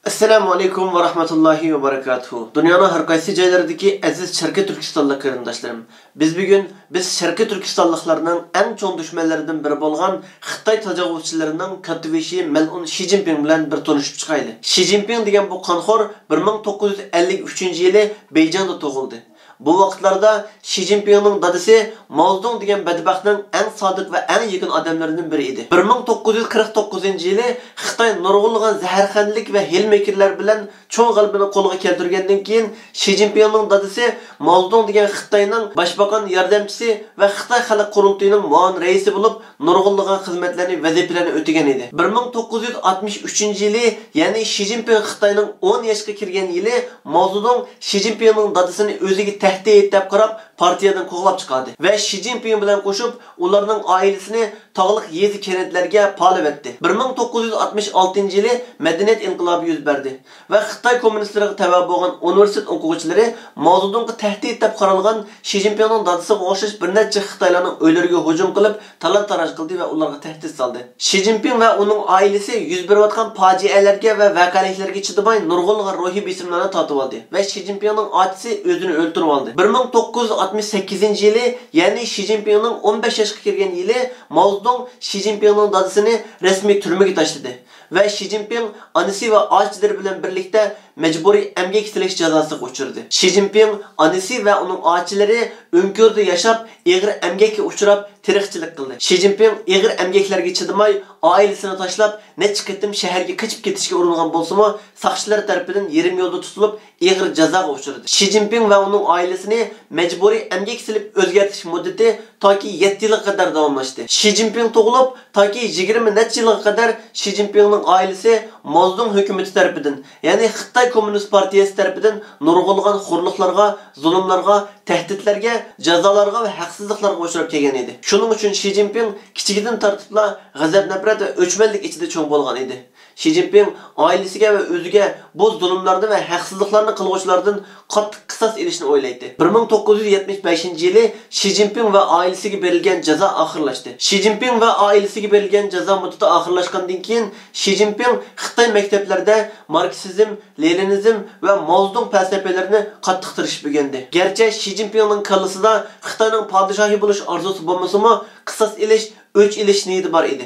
Assalamu alaikum ve rahmetullahi ve barakatuhu. Dünyanın her qaysı joylaridagi aziz Sharqiy Turkistonlik qarindoshlarım. Biz Sharqiy Turkistonliklarning eng cho'ng dushmanlaridan biri bo'lgan Xitoy tajovuzchilarining kativishi Mel'un Xi Jinping bilan bir tanishib chiqayli. Xi Jinping degan bu qonxo'r 1953-yili Beyjingda tug'ildi. Bu vaqtlarda Xi Jinpingning dadasi Mao Zedong degan badbaxtning eng sodiq va eng yaqin odamlaridan biri edi. 1949-yili Xitoy nurg'unlagan zaharxandlik va hilmekirlar bilan cho'ng g'alabani qo'lga keltirgandan keyin Xi Jinpingning dadasi Mao Zedong degan Xitoyning boshbakan yordamchisi va Xitoy xalq qurultiyining muavin raisi bo'lib nurg'unlagan xizmatlarni, vazifalarni o'tagan edi. 1963-yili, ya'ni Xi Jinping Xitoyning 10 yoshga kirgan yili Mao Zedong Xi Jinpingning dadasini o'ziga tahdid deb qarab partiyadan qo'g'lab chiqardi va Xi Jinping bilan qo'shib ularning oilasini tog'liq yezi kentlarga palib etdi. 1966-yili madaniyat inqilobi yuz berdi va Xitoy kommunistlariga tabe bo'lgan universitet o'quvchilari Mao Zedongga tahdid deb qaralgan Xi Jinpingning dadasiga o'xshash bir necha Xitoylarning uylariga hujum qilib, talon-taroj qildi va ularga tahdid soldi. Xi Jinping va uning oilasi yuz berayotgan fojialarga va voqealiklarga chidamay nurg'unlagan ruhiy besimlarni tortib oldi va Xi Jinpingning otasi o'zini o'ldirib oldi. 1968-yili, ya'ni Xi Jinpingning 15 yoshga kirgan yili, Mao Zedong Xi Jinpingning dadasini rasmiy turmaga tashladi va Xi Jinping onasi va ochilari bilan birlikda majburiy emgak qilish jazosiga uchirdi. Xi Jinping onasi va uning ochilari Öngkörda yashab, ig'ir emgakka uchrab, tirikchilik qildi. Xi Jinping ig'ir emgaklarga chidamay, oilasini tashlab, necha qatim shaharga qochib ketishga uringan bo'lsa-mu, saqchilar tomonidan yarim yo'lda tutilib, ig'ir jazoga uchirdi. Xi Jinping va uning oilasini majburiy emgak silib o'zgartirish muddati toki 7 yilga qadar davomlashdi. Xi Jinping tug'ilib, toki 20 necha yilga qadar Xi Jinpingning oilasi Mao Zedong hukumati tomonidan, ya'ni Xitoy Kommunist partiyasi tomonidan nurg'unlagan xurliqlarga, zulmlarga, tahdidlarga, jazolarga va haqsizliklarga uchrab kelgan edi. Shuning uchun Xi Jinping kichigidan tartibla g'azab, nafrat va o'chmanlik ichida cho'ng bo'lgan edi. Xi Jinping oilasiga va o'ziga bu zulmlarni va haqsizliklarni qiluvchilardan qattiq qisos olishni o'ylaydi. 1975-yili Xi Jinping va oilasiga berilgan jazo oxirlashdi. Xi Jinping va oilasiga berilgan jazo muddati oxirlashgandan keyin Xi Jinping Xitoy maktablarida marksizm, leninizm va Mao Zedong falsafalarini qattiq tirishib o'rgandi. Garchi Xi Jinpingning kallasida Xitoyning podshohi bo'lish orzusi bo'lmasa-mu, qisos olish, o'ch olish niyati bor edi.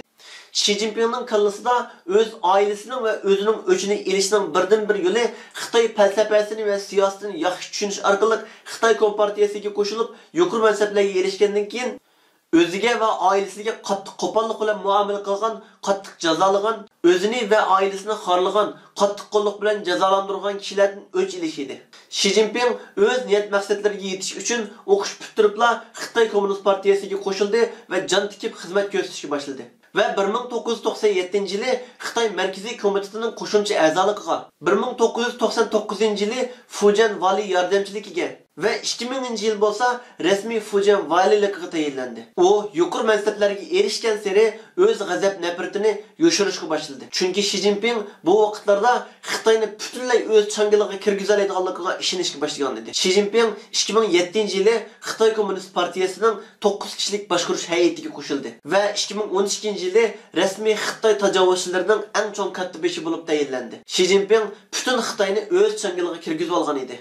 Xi Jinpingning kallasida o'z oilasining va o'zining o'chini elishning birdan-bir yo'li Xitoy falsafasini va siyosatini yaxshi tushunish orqali Xitoy kompartiyasiga qo'shilib, yuqori mansablarga erishgandan keyin o'ziga va oilasiga qattiq qo'pollik bilan muomala qilgan, qattiq jazolagan, o'zini va oilasini xorlagan, qattiq qo'lliq bilan jazolantirgan kishilardan o'ch olish edi. Xi Jinping o'z niyat maqsadlariga yetish uchun o'qish bitiribla Xitoy Kommunist partiyasiga qo'shildi va jon tikib xizmat ko'rsatishga boshladi. Ve 1997-yili Xitoy Markaziy komitetining qo'shimcha a'zoligiga, 1999-yili Fujian vali yordamchiligiga ve 2000-yil bo'lsa rasmiy Fujian valiligiga tayinlandi. U yuqori mansablarga erishgan sari o'z g'azab nafratini yoshirishga boshladi. Chunki Xi Jinping bu vaqtlarda Xitoyni butunlay o'z changaliga kirgizoladiganligiga ishonishga boshlagan edi. Xi Jinping 2007-yili Xitoy Kommunist partiyasining 9 kishilik boshqarish hay'atiga qo'shildi va 2012-yili rasmiy Xitoy tajovuzchilarining eng cho'ng katibishi bo'lib tayinlandi. Xi Jinping butun Xitoyni o'z changaliga kirgizib olgan edi.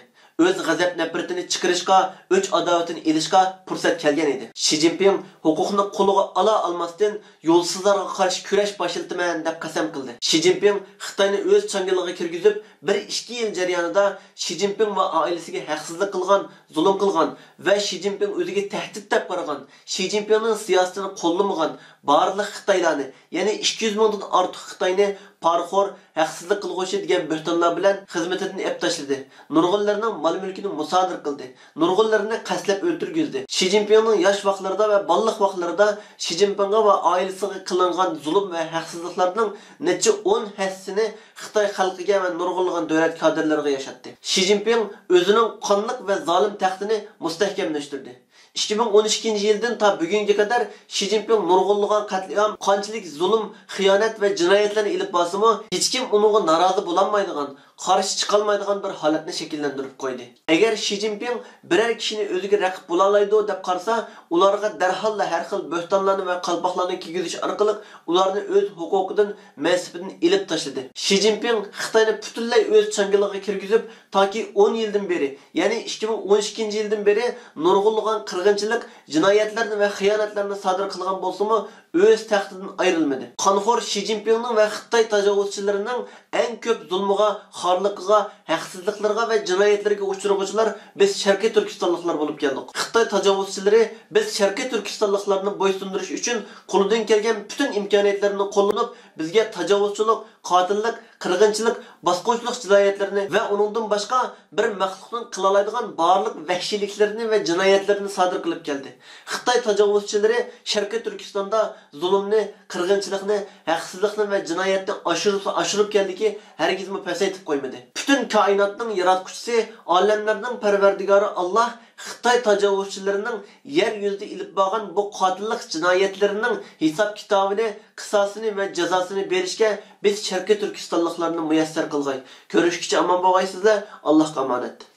Öz g'azab nafratini chiqarishga, o'ch adovatini elishga fursat kelgan edi. Xi Jinping huquqni qo'liga ola olmasdan yo'lsizlarga qarshi kurash boshlataman deb qasam qildi. Xi Jinping Xitoyni o'z changaliga kirgizib, 1-2 yil jarayonida Xi Jinping va oilasiga haqsizlik qilgan, zulm qilgan va Xi Jinping o'ziga tahdid deb qaragan, Xi Jinpingning siyosatini qo'llamagan barliq Xitoylarni, ya'ni 200 mingdan ortiq Xitoyni parxor, haqsizlik qilg'uvchi degan bo'htonlar bilan xizmatidan ep tashladi. Nurg'unlarning mol-mulkini musodir qildi. Nurg'unlarni qaslab o'ldirgizdi. Xi Jinpingning yosh vaqtlarida va balliq vaqtlarida Xi Jinpingga va oilasiga qilingan zulm va haqsizliklarning necha 10 hassini Xitoy xalqiga va nurg'unlagan davlat kadrlariga yashatdi. Xi Jinping o'zining qonliq va zolim taxtini mustahkamlashtirdi. 2012 yildan ta bugunga qadar Xi Jinping nurg'unlagan qatliam, qanchalik zulm, xiyonat va jinoyatlarni ilib bosimi, hech kim uningga norozi bo'lolmaydigan, qarshi chiqolmaydigan bir holatni shakllantirib qo'ydi. Agar Xi Jinping biror kishini o'ziga raqib bo'la oladi deb qarasa, ularga darhol har xil bo'htonlarni va qalpoqlarni kiygizish orqali ularni o'z huquqidan, mansibidan ilib tashladi. Xi Jinping Xitoyni butunlay o'z changaliga kirgizib, toki 10 yildan beri, ya'ni 2012 yildan beri nurg'unlagan qirg'inchilik, jinoyatlarni va xiyonatlarni sodir qilgan bo'lsa-mu, o'z taxtidan ayrilmadi. Qonxo'r Xi Jinpingning va Xitoy tajovuzchilarining eng ko'p zulmiga, xorliqiga, haqsizliklarga va jinoyatlarga uchraguvchilar biz Sharqiy Turkistonliklar bo'lib keldik. Xitoy tajovuzchilari biz Sharqiy Turkistonliklarni bo'ysundirish uchun qo'lidan kelgan butun imkoniyatlarini qo'llanib, bizga tajovuzchilik, qotillik, qirg'inchilik, bosqinchilik jinoyatlarini va uningdan boshqa bir maxluqning qila oladigan barliq vahshiyliklarni va jinoyatlarni sodir qilib keldi. Xitoy tajovuzchilari Sharqiy Turkistonda zulmni, qirg'inchilikni, haqsizlikni va jinoyatni oshirib keldiki, hargizmi pasaytib qo'ymadi. Butun koinotning yaratuvchisi, olamlarning parvardigori Alloh Xitoy tajovuzchilarining yer yuzida ilib borgan bu qotillik jinoyatlarining hisob kitobini, qisosini va jazosini berishga biz Sharqiy Turkistonliklarni muyassar qilg'ay. Ko'rishguncha omon bo'lgaysizlar. Allohga omonat.